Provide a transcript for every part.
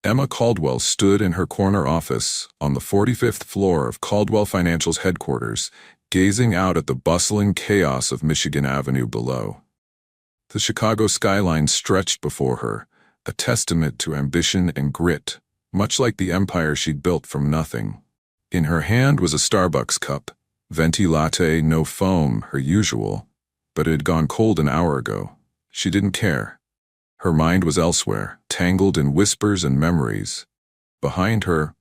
Emma Caldwell stood in her corner office on the 45th floor of Caldwell Financial's headquarters, gazing out at the bustling chaos of Michigan Avenue below. The Chicago skyline stretched before her, a testament to ambition and grit, much like the empire she'd built from nothing. In her hand was a Starbucks cup, venti latte, no foam, her usual, but it had gone cold an hour ago. She didn't care. Her mind was elsewhere, tangled in whispers and memories. Behind her,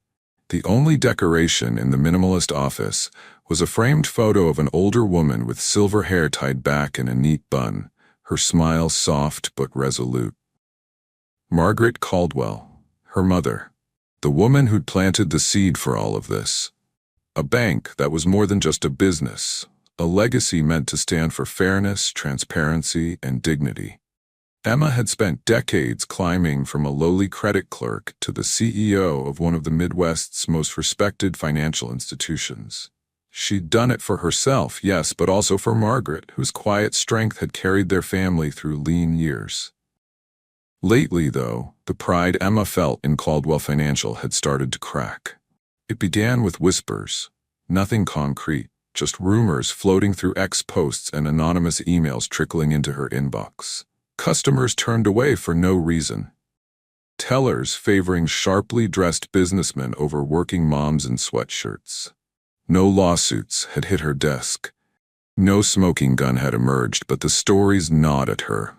the only decoration in the minimalist office was a framed photo of an older woman with silver hair tied back in a neat bun, her smile soft but resolute. Margaret Caldwell, her mother, the woman who'd planted the seed for all of this. A bank that was more than just a business, a legacy meant to stand for fairness, transparency, and dignity. Emma had spent decades climbing from a lowly credit clerk to the CEO of one of the Midwest's most respected financial institutions. She'd done it for herself, yes, but also for Margaret, whose quiet strength had carried their family through lean years. Lately, though, the pride Emma felt in Caldwell Financial had started to crack. It began with whispers, nothing concrete, just rumors floating through X posts and anonymous emails trickling into her inbox. Customers turned away for no reason. Tellers favoring sharply dressed businessmen over working moms in sweatshirts. No lawsuits had hit her desk. No smoking gun had emerged, but the stories gnawed at her.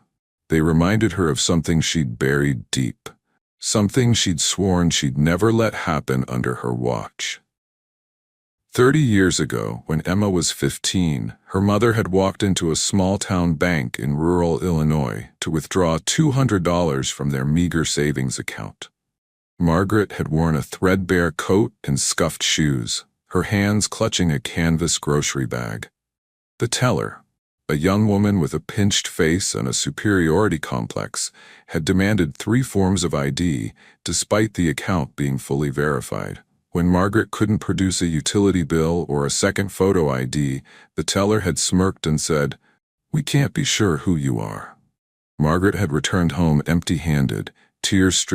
They reminded her of something she'd buried deep, something she'd sworn she'd never let happen under her watch. 30 years ago, when Emma was 15, her mother had walked into a small-town bank in rural Illinois to withdraw $200 from their meager savings account. Margaret had worn a threadbare coat and scuffed shoes, her hands clutching a canvas grocery bag. The teller, a young woman with a pinched face and a superiority complex, had demanded 3 forms of ID, despite the account being fully verified. When Margaret couldn't produce a utility bill or a second photo ID, the teller had smirked and said, "We can't be sure who you are." Margaret had returned home empty-handed, tears streaming